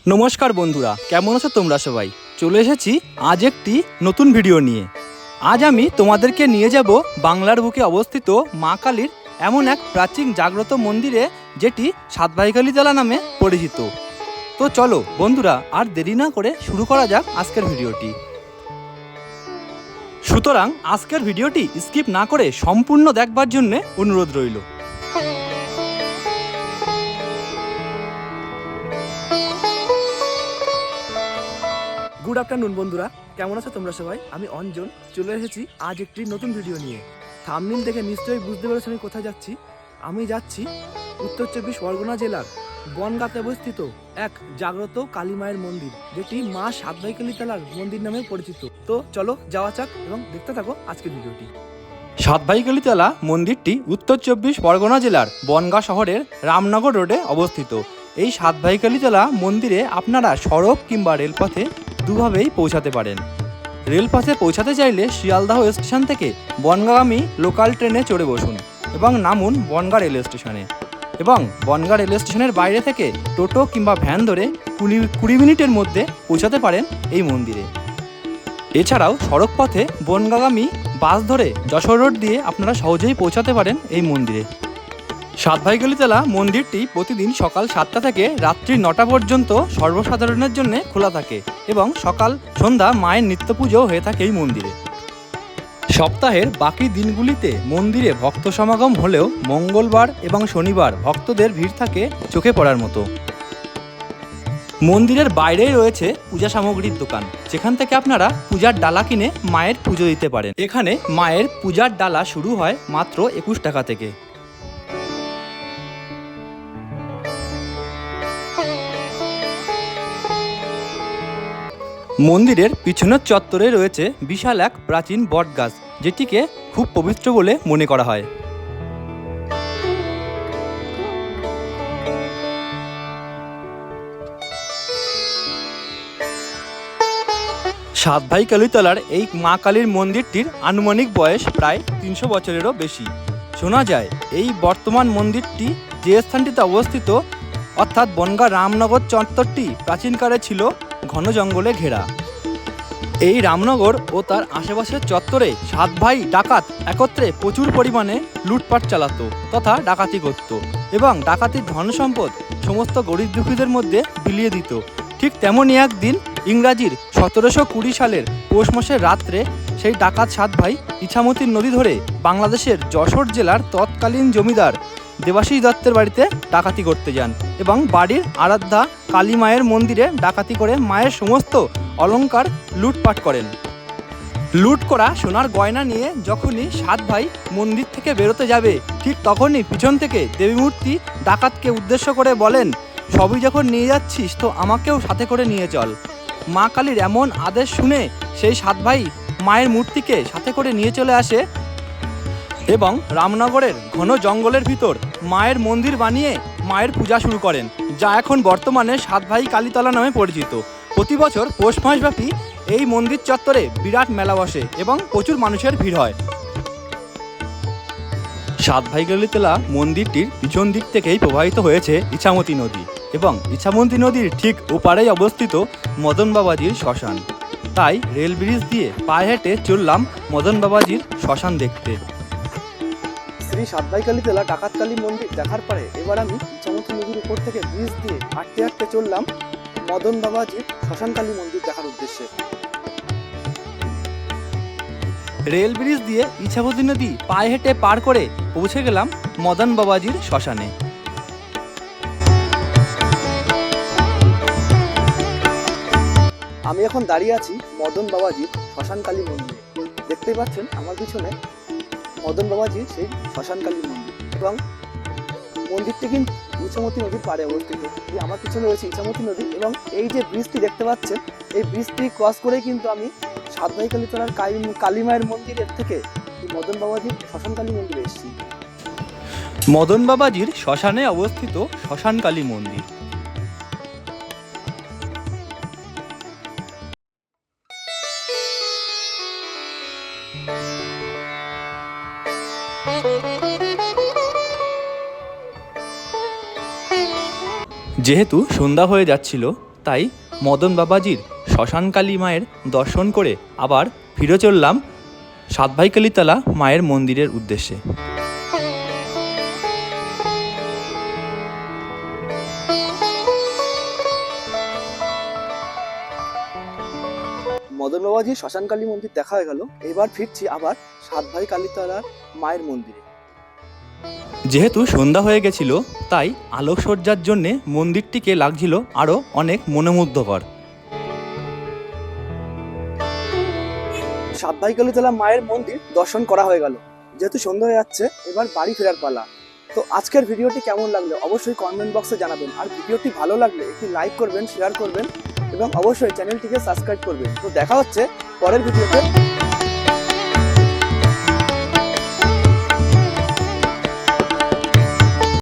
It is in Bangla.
নমস্কার বন্ধুরা, কেমন আছো তোমরা সবাই? চলে এসেছি আজ একটি নতুন ভিডিও নিয়ে। আজ আমি তোমাদেরকে নিয়ে যাব বাংলার বুকে অবস্থিত মা কালীর এমন এক প্রাচীন জাগ্রত মন্দিরে, যেটি সাতভাইখালীতলা নামে পরিচিত। তো চলো বন্ধুরা, আর দেরি না করে শুরু করা যাক আজকের ভিডিওটি। সুতরাং আজকের ভিডিওটি স্কিপ না করে সম্পূর্ণ দেখবার জন্য অনুরোধ রইল। গুড আফটারনুন বন্ধুরা, কেমন আছো তোমরা সবাই? আমি অঞ্জন চলে এসেছি আজ একটি নতুন ভিডিও নিয়ে। থাম্বনেল দেখে নিশ্চয়ই বুঝতে পেরেছো আমি কোথায় যাচ্ছি। আমি যাচ্ছি উত্তর চব্বিশ পরগনা জেলার বনগাঁতে অবস্থিত এক জাগ্রত কালী মায়ের মন্দির, যেটি মা সাতভাইখালীতলার মন্দির নামে পরিচিত। তো চলো যাওয়া যাক এবং দেখতে থাকো আজকের ভিডিওটি। সাতভাইখালীতলা মন্দিরটি উত্তর চব্বিশ পরগনা জেলার বনগাঁ শহরের রামনগর রোডে অবস্থিত। এই সাতভাইখালীতলা মন্দিরে আপনারা সড়ক কিংবা রেলপথে দুভাবেই পৌঁছাতে পারেন। রেলপথে পৌঁছাতে চাইলে শিয়ালদাহ স্টেশন থেকে বনগাঁগামী লোকাল ট্রেনে চড়ে বসুন এবং নামুন বনগাঁ রেল স্টেশনে, এবং বনগাঁ রেল স্টেশনের বাইরে থেকে টোটো কিংবা ভ্যান ধরে 20 মিনিটের মধ্যে পৌঁছাতে পারেন এই মন্দিরে। এছাড়াও সড়ক পথে বনগাঁগামী বাস ধরে যশোর রোড দিয়ে আপনারা সহজেই পৌঁছাতে পারেন এই মন্দিরে। সাতভাইখালীতলা মন্দিরটি প্রতিদিন সকাল 7টা থেকে রাত্রি 9টা পর্যন্ত সর্বসাধারণের জন্য খোলা থাকে এবং সকাল সন্ধ্যা মায়ের নিত্য পুজো হয়ে থাকে এই মন্দিরে। সপ্তাহের বাকি দিনগুলিতে মন্দিরে ভক্ত সমাগম হলেও মঙ্গলবার এবং শনিবার ভক্তদের ভিড় থাকে চোখে পড়ার মতো। মন্দিরের বাইরেই রয়েছে পূজা সামগ্রীর দোকান, যেখান থেকে আপনারা পূজার ডালা কিনে মায়ের পুজো দিতে পারেন। এখানে মায়ের পূজার ডালা শুরু হয় মাত্র 21 টাকা থেকে। মন্দিরের পিছনের চত্বরে রয়েছে বিশাল এক প্রাচীন বট গাছ, যেটিকে খুব পবিত্র বলে মনে করা হয়। সাতভাইখালীতলার এই মা কালীর মন্দিরটির আনুমানিক বয়স প্রায় 300 বছরেরও বেশি। শোনা যায় এই বর্তমান মন্দিরটি যে স্থানটিতে অবস্থিত, অর্থাৎ বনগাঁ রামনগর চত্বরটি প্রাচীনকালে ছিল ঘন জঙ্গলে ঘেরা। এই রামনগর ও তার আশেপাশের চত্বরে সাত ভাই ডাকাত একত্রে প্রচুর পরিমাণে লুটপাট চালাতো তথা ডাকাতি করত এবং ডাকাতির ধন সম্পদ সমস্ত গরিব দুঃখীদের মধ্যে বিলিয়ে দিত। ঠিক তেমনই একদিন ইংরাজির 1720 সালের পৌষ মাসের রাত্রে সেই ডাকাত সাত ভাই ইছামতির নদী ধরে বাংলাদেশের যশোর জেলার তৎকালীন জমিদার দেবাশিস দত্তের বাড়িতে ডাকাতি করতে যান এবং বাড়ির আরাধ্যা কালী মায়ের মন্দিরে ডাকাতি করে মায়ের সমস্ত অলংকার লুটপাট করেন। লুট করা সোনার গয়না নিয়ে যখনই সাত ভাই মন্দির থেকে বেরোতে যাবে, ঠিক তখনই পিছন থেকে দেবী মূর্তি ডাকাতকে উদ্দেশ্য করে বলেন, সবই যখন নিয়ে যাচ্ছিস তো আমাকেও সাথে করে নিয়ে চল। মা কালীর এমন আদেশ শুনে সেই সাত ভাই মায়ের মূর্তিকে সাথে করে নিয়ে চলে আসে এবং রামনগরের ঘন জঙ্গলের ভিতর মায়ের মন্দির বানিয়ে মায়ের পূজা শুরু করেন, যা এখন বর্তমানে সাতভাইখালীতলা নামে পরিচিত। প্রতি বছর পৌষ মাসব্যাপী এই মন্দির চত্বরে বিরাট মেলা বসে এবং প্রচুর মানুষের ভিড় হয়। সাতভাইখালীতলা মন্দিরটির পিছন দিক থেকেই প্রবাহিত হয়েছে ইছামতি নদী এবং ইছামতি নদীর ঠিক ওপারেই অবস্থিত মদন বাবাজির শ্মশান। তাই রেল ব্রিজ দিয়ে পায়ে হেঁটে চললাম মদন বাবাজির শ্মশান দেখতে। শ্রী সাতভাইখালীতলা ডাকাতকালী মন্দির দেখার পরে এবার আমি ইছামতি নদীর উপর থেকে ব্রিজ দিয়ে হাঁটতে হাঁটতে চললাম মদন বাবাজির শ্মশানকালী মন্দির দেখার উদ্দেশ্যে। রেল ব্রিজ দিয়ে ইছামতি নদী পায়ে হেঁটে পার করে পৌঁছে গেলাম মদন বাবাজির শ্মশানে। আমি এখন দাঁড়িয়ে আছি মদন বাবাজির শ্মশানকালী মন্দিরে। দেখতেই পাচ্ছেন আমার পিছনে মদন বাবাজির সেই শ্মশানকালী মন্দির, এবং মন্দিরটি কিন্তু ইছামতি নদীর পাড়ে অবস্থিত। আমার পিছনে রয়েছে ইছামতি নদী এবং এই যে ব্রিজটি দেখতে পাচ্ছেন, এই ব্রিজটি ক্রস করেই কিন্তু আমি সাতভাইখালীতলার কালী মায়ের মন্দিরের থেকে মদন বাবাজির শ্মশানকালী মন্দিরে এসেছি। মদন বাবাজির শ্মশানে অবস্থিত শ্মশানকালী মন্দির। যেহেতু সন্ধ্যা হয়ে যাচ্ছিল, তাই মদন বাবাজির শ্মশানকালী মায়ের দর্শন করে আবার ফিরে চললাম সাতভাইকালীতলা মায়ের মন্দিরের উদ্দেশ্যে। মদন বাবাজির শ্মশানকালী মন্দির দেখা হয়ে গেল, এবার ফিরছি আবার সাতভাইকালীতলার মায়ের মন্দিরে। যেহেতু সন্ধ্যা হয়ে গেছিল তাই আলোকসজ্জার জন্যে মন্দিরটিকে লাগছিল আরও অনেক মনোমুগ্ধকর। সাতভাইকালীতলা মায়ের মন্দির দর্শন করা হয়ে গেল, যেহেতু সন্ধ্যা হয়ে যাচ্ছে এবার বাড়ি ফেরার পালা। তো আজকের ভিডিওটি কেমন লাগলো অবশ্যই কমেন্ট বক্সে জানাবেন, আর ভিডিওটি ভালো লাগলে একটি লাইক করবেন, শেয়ার করবেন এবং অবশ্যই চ্যানেলটিকে সাবস্ক্রাইব করবেন। তো দেখা হচ্ছে পরের ভিডিওতে।